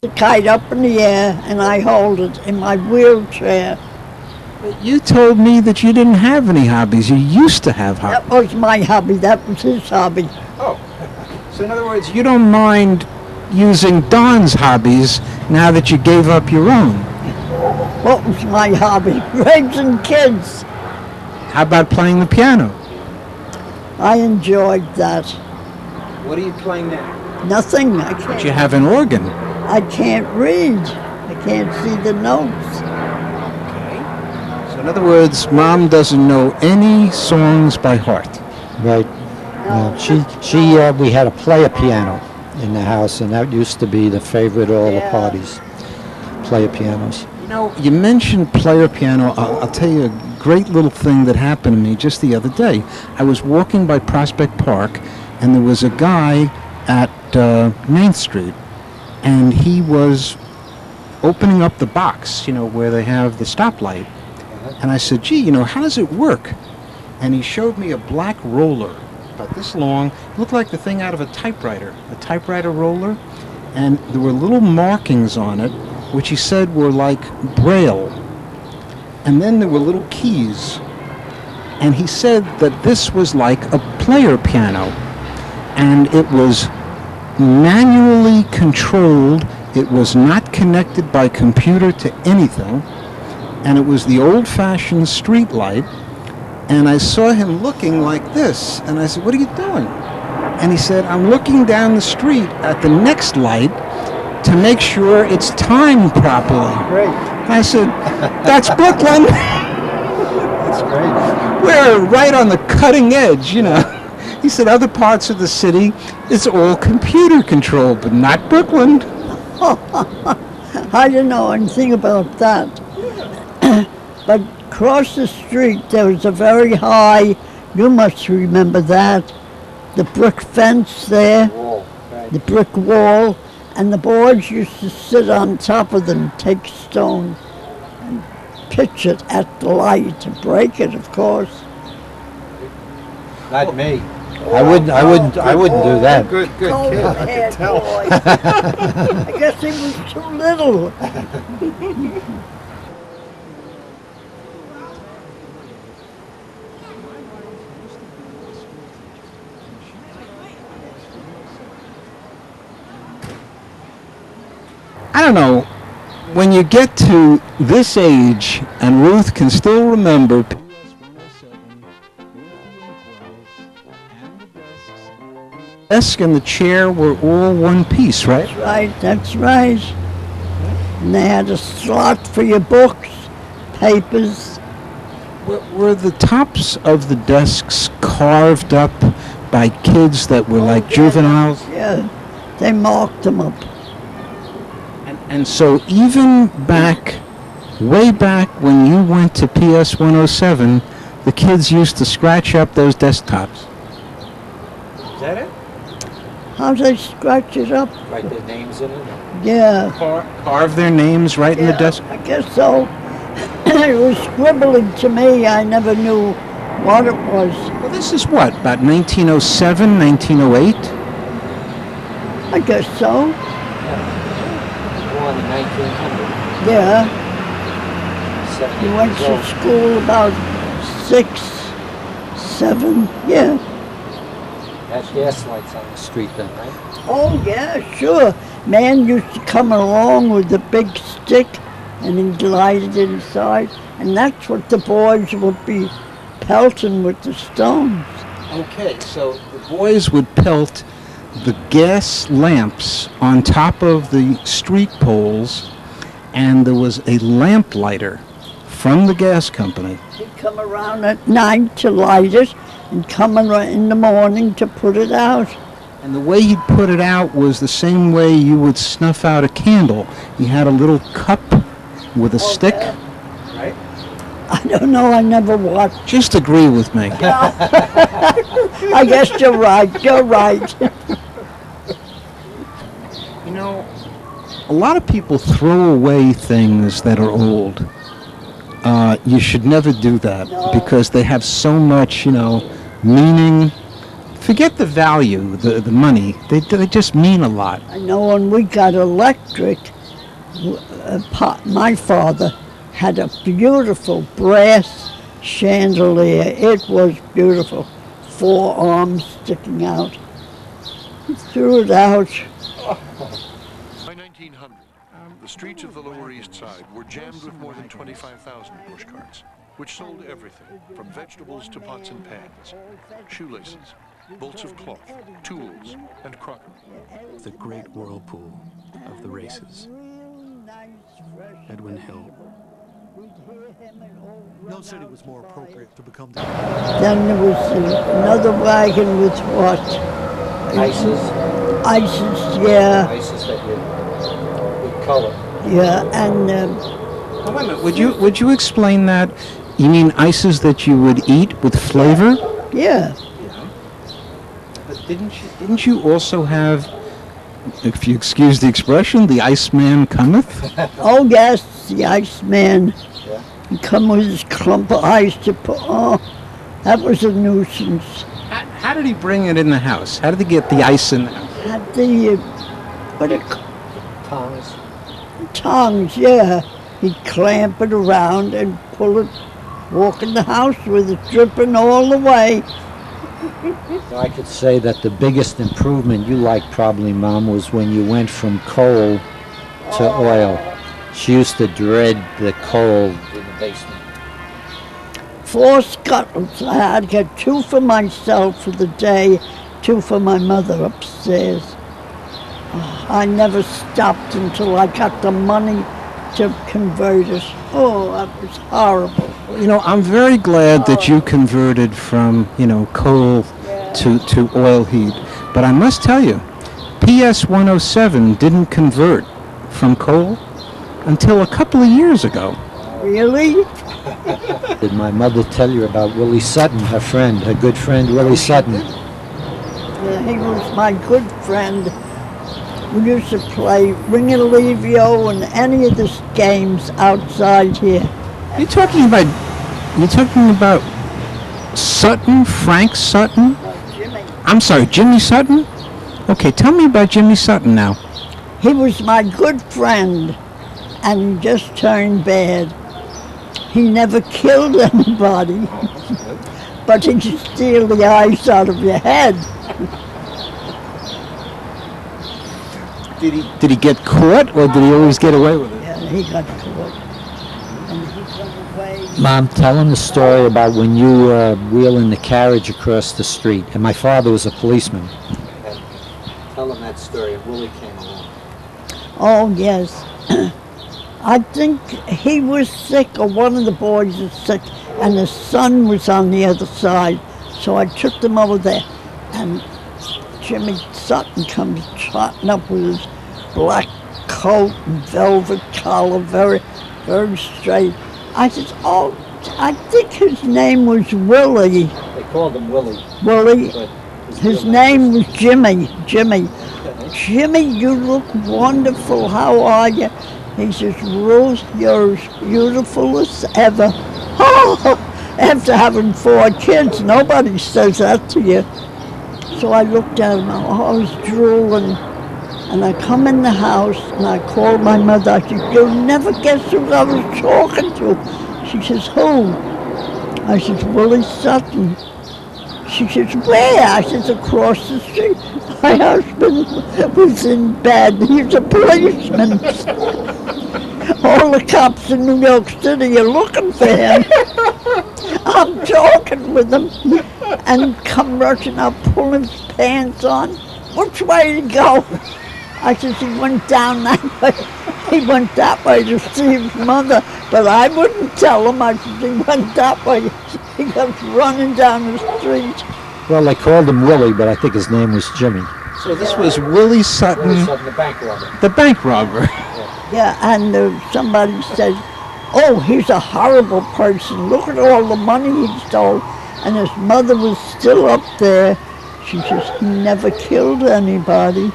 The kite up in the air, and I hold it in my wheelchair. But you told me that you didn't have any hobbies. You used to have hobbies. That was my hobby. That was his hobby. Oh. So in other words, you don't mind using Don's hobbies now that you gave up your own. What was my hobby? Raising kids. How about playing the piano? I enjoyed that. What are you playing now? Nothing. But you have an organ. I can't read. I can't see the notes. Okay. So in other words, Mom doesn't know any songs by heart. Right. No, we had to play a piano in the house, and that used to be the favorite of all the parties. Player pianos. You know, you mentioned player piano. I'll tell you a great little thing that happened to me just the other day. I was walking by Prospect Park, and there was a guy at Main Street, and he was opening up the box, where they have the stoplight. And I said, gee, how does it work? And he showed me a black roller, about this long. It looked like the thing out of a typewriter roller. And there were little markings on it, which he said were like Braille. And then there were little keys. And he said that this was like a player piano. And it was manually controlled. It was not connected by computer to anything. And it was the old-fashioned street light. And I saw him looking like this. And I said, what are you doing? And he said, I'm looking down the street at the next light to make sure it's timed properly. Great. And I said, that's Brooklyn. That's great. We're right on the cutting edge, He said, other parts of the city, it's all computer controlled, but not Brooklyn. I didn't know anything about that. But across the street, there was a very high, you must remember that, the brick fence there, the brick wall, and the boys used to sit on top of them, take stones, and pitch it at the light to break it, of course. Not me. I wouldn't do that. Good kid. I can tell. I guess he was too little. I don't know, when you get to this age, and Ruth can still remember PS 107, and the desk and the chair were all one piece, right? That's right. And they had a slot for your books, papers. Were the tops of the desks carved up by kids that were like juveniles? Yeah, they marked them up. And so even way back when you went to PS 107, the kids used to scratch up those desktops. Is that it? How they scratch it up? Write their names in it? Yeah. Carve their names right in the desk? I guess so. It was scribbling to me. I never knew what it was. Well, this is what, about 1907, 1908? I guess so. Born in 1900. Yeah. 70 You went years to old. school about 6, 7, yeah. Had gas lights on the street then, right? Oh, yeah, sure. Man used to come along with a big stick and he'd light it inside. And that's what the boys would be pelting with the stones. Okay, so the boys would pelt the gas lamps on top of the street poles, and there was a lamp lighter from the gas company. He'd come around at night to light it and come around in the morning to put it out. And the way he'd put it out was the same way you would snuff out a candle. He had a little cup with a stick. Yeah. Right? I don't know, I never watched. Just agree with me. I guess you're right, You know, a lot of people throw away things that are old. You should never do that because they have so much, meaning, Forget the value, the money. They just mean a lot. I know when we got electric, my father had a beautiful brass chandelier. It was beautiful. 4 arms sticking out. He threw it out. By 1900, the streets of the Lower East Side were jammed with more than 25,000 pushcarts, which sold everything from vegetables to pots and pans, shoelaces, bolts of cloth, tools, and crockery. The great whirlpool of the races. Edwin Hill. No city was more appropriate to become the Then there was another wagon with what? Ices. Ices, yeah. Ices that you color. Yeah, and Oh, wait a minute. Would you explain that? You mean ices that you would eat with flavor? yeah. But didn't you also have, if you excuse the expression, the Iceman cometh? Oh, yes, the Iceman. Yeah. He come with his clump of ice to put, oh, that was a nuisance. How did he bring it in the house? How did he get the ice in the house? Had the, what it, Tongs. tongs, yeah. He'd clamp it around and pull it, walk in the house with it dripping all the way. So I could say that the biggest improvement you liked probably, Mom, was when you went from coal to oil. She used to dread the coal in the basement. 4 scuttles. I had to get 2 for myself for the day, 2 for my mother upstairs. Oh, I never stopped until I got the money to convert it. Oh, that was horrible. You know, I'm very glad that you converted from, coal to oil heat. But I must tell you, PS 107 didn't convert from coal until a couple of years ago. Really? Did my mother tell you about Willie Sutton, her friend, her good friend Willie Sutton? Yeah, he was my good friend. We used to play Ring-a-Levio and any of the games outside here. You're talking about Sutton, Frank Sutton? Jimmy. I'm sorry, Jimmy Sutton? Okay, tell me about Jimmy Sutton now. He was my good friend and he just turned bad. He never killed anybody, but he could steal the eyes out of your head. Did he get caught, or did he always get away with it? Yeah, he got caught. And he got away. Mom, tell him the story about when you were wheeling the carriage across the street, and my father was a policeman. Tell him that story. Willie came along. Oh, yes. I think he was sick, or one of the boys was sick, and his son was on the other side. So I took them over there, and Jimmy Sutton comes trotting up with his black coat and velvet collar, very, very straight. I said, oh, I think his name was Willie. They called him Willie. Willie. But His name was Jimmy. Jimmy, you look wonderful. How are you? He says, Ruth, you're as beautiful as ever. Oh, after having 4 kids, nobody says that to you. So I looked at him, I was drooling, and I come in the house, and I called my mother. I said, you'll never guess who I was talking to. She says, who? I said, Willie Sutton. She says, where? I says, across the street. My husband was in bed. He's a policeman. All the cops in New York City are looking for him. I'm talking with him and come rushing up, pulling his pants on. Which way to go? I says, he went down that way. He went that way to see his mother, but I wouldn't tell him. I said, he went that way. He goes running down the street. Well, they called him Willie, but I think his name was Jimmy. So this was Willie Sutton, Willie Sutton, the bank robber. the bank robber. Yeah, and somebody said, oh, he's a horrible person. Look at all the money he stole. And his mother was still up there. She says, he never killed anybody.